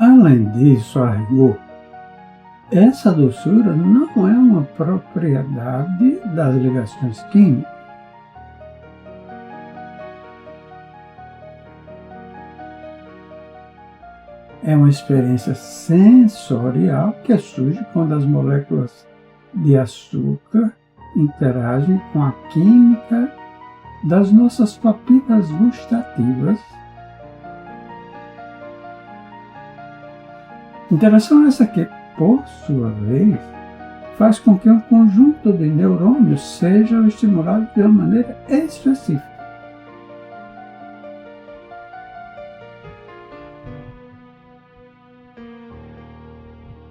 Além disso, a rigor, essa doçura não é uma propriedade das ligações químicas. É uma experiência sensorial que surge quando as moléculas de açúcar interagem com a química das nossas papilas gustativas. Interação essa que, por sua vez, faz com que um conjunto de neurônios seja estimulado de uma maneira específica.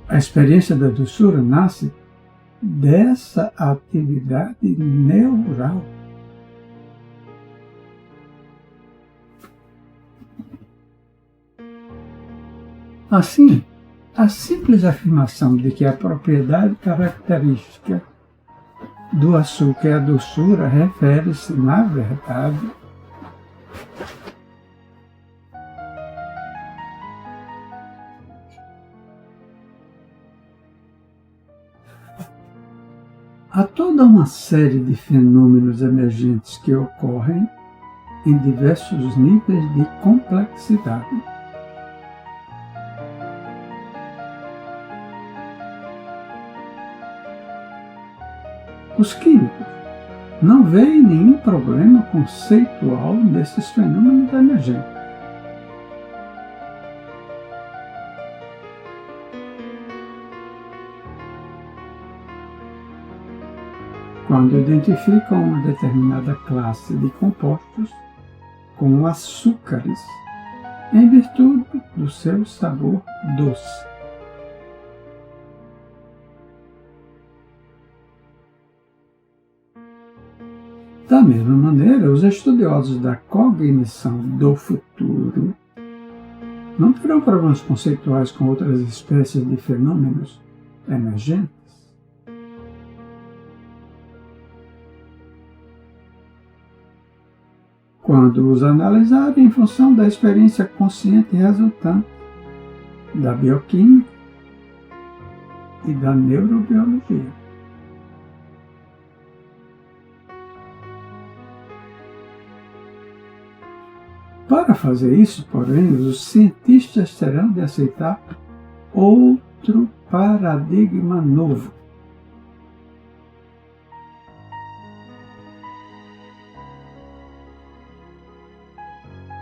A experiência da doçura nasce dessa atividade neural. Assim, a simples afirmação de que a propriedade característica do açúcar é a doçura refere-se, na verdade, a toda uma série de fenômenos emergentes que ocorrem em diversos níveis de complexidade. Os químicos não veem nenhum problema conceitual nesses fenômenos emergentes. Quando identificam uma determinada classe de compostos como açúcares, em virtude do seu sabor doce. Da mesma maneira, os estudiosos da cognição do futuro não terão problemas conceituais com outras espécies de fenômenos emergentes. Quando os analisarem em função da experiência consciente resultante da bioquímica e da neurobiologia. Para fazer isso, porém, os cientistas terão de aceitar outro paradigma novo.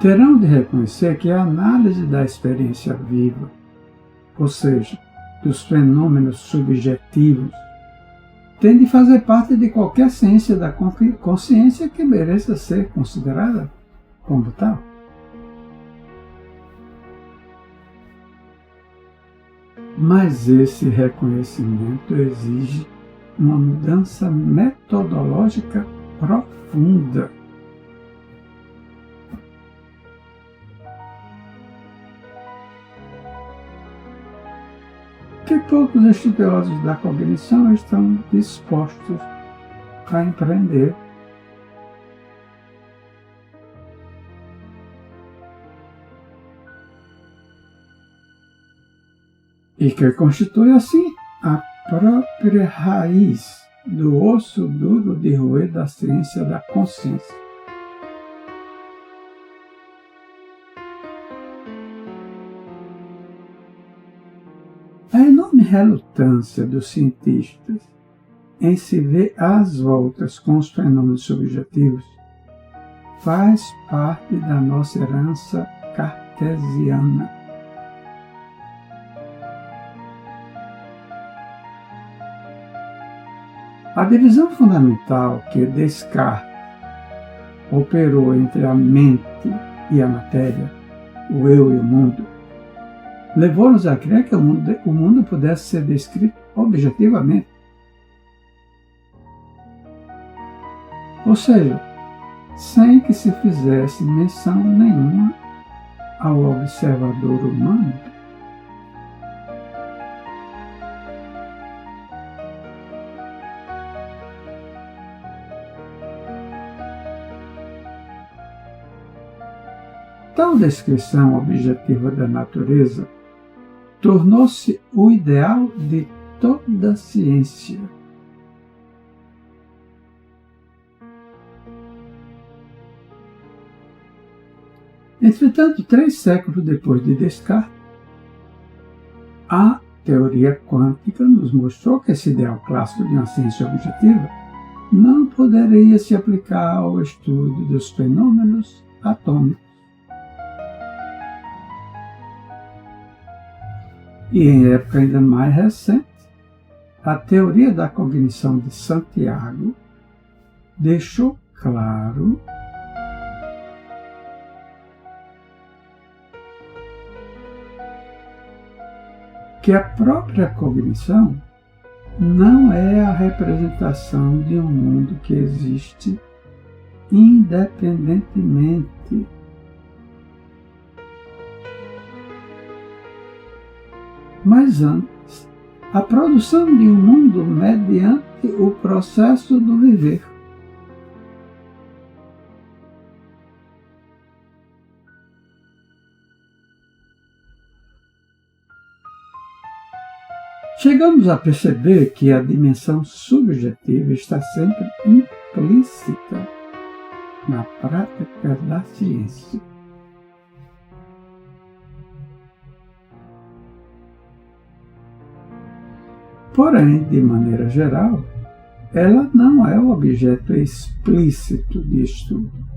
Terão de reconhecer que a análise da experiência viva, ou seja, dos fenômenos subjetivos, tem de fazer parte de qualquer ciência da consciência que mereça ser considerada como tal. Mas esse reconhecimento exige uma mudança metodológica profunda. Que poucos estudiosos da cognição estão dispostos a empreender. E que constitui, assim, a própria raiz do osso duro de roer da ciência da consciência. A enorme relutância dos cientistas em se ver às voltas com os fenômenos subjetivos faz parte da nossa herança cartesiana. A divisão fundamental que Descartes operou entre a mente e a matéria, o eu e o mundo, levou-nos a crer que o mundo pudesse ser descrito objetivamente. Ou seja, sem que se fizesse menção nenhuma ao observador humano. Tal descrição objetiva da natureza tornou-se o ideal de toda a ciência. Entretanto, 3 séculos depois de Descartes, a teoria quântica nos mostrou que esse ideal clássico de uma ciência objetiva não poderia se aplicar ao estudo dos fenômenos atômicos. E em época ainda mais recente, a teoria da cognição de Santiago deixou claro que a própria cognição não é a representação de um mundo que existe independentemente. Mas antes, a produção de um mundo mediante o processo do viver. Chegamos a perceber que a dimensão subjetiva está sempre implícita na prática da ciência. Porém, de maneira geral, ela não é o objeto explícito de estudo.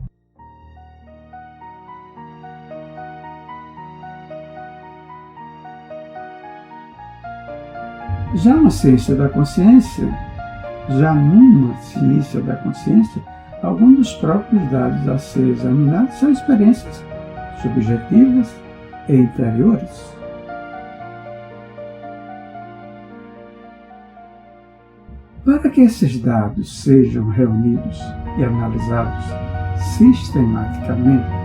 Já numa ciência da consciência, alguns dos próprios dados a ser examinados são experiências subjetivas e interiores. Para que esses dados sejam reunidos e analisados sistematicamente,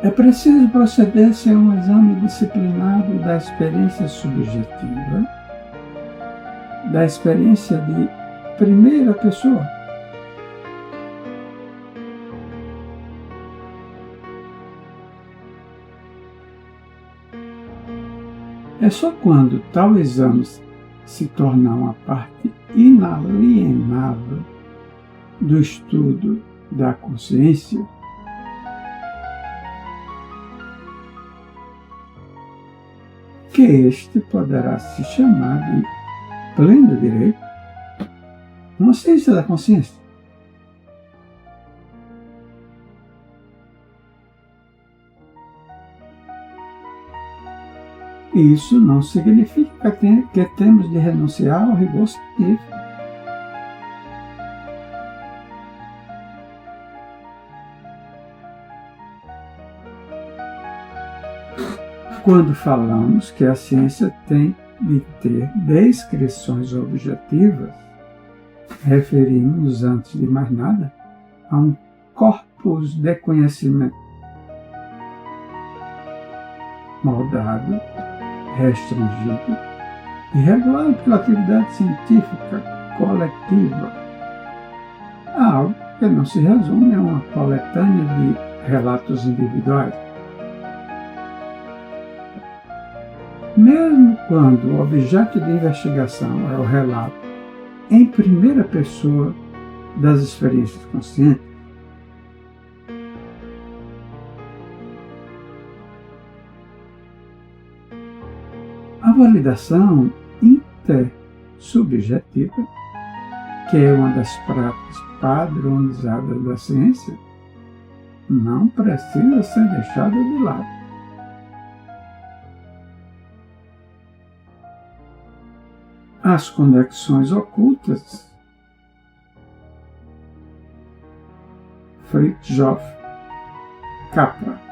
é preciso proceder-se a um exame disciplinado da experiência subjetiva, da experiência de primeira pessoa. É só quando tal exame se torna uma parte inalienável do estudo da consciência que este poderá se chamar de pleno direito uma ciência da consciência. Isso não significa que temos de renunciar ao rigor científico. Quando falamos que a ciência tem de ter descrições objetivas, referimos, antes de mais nada, a um corpus de conhecimento moldado, restringido e regulado pela atividade científica coletiva. Algo que não se resume a uma coletânea de relatos individuais. Mesmo quando o objeto de investigação é o relato em primeira pessoa das experiências conscientes, a validação intersubjetiva, que é uma das práticas padronizadas da ciência, não precisa ser deixada de lado. As conexões ocultas, Fritjof Capra.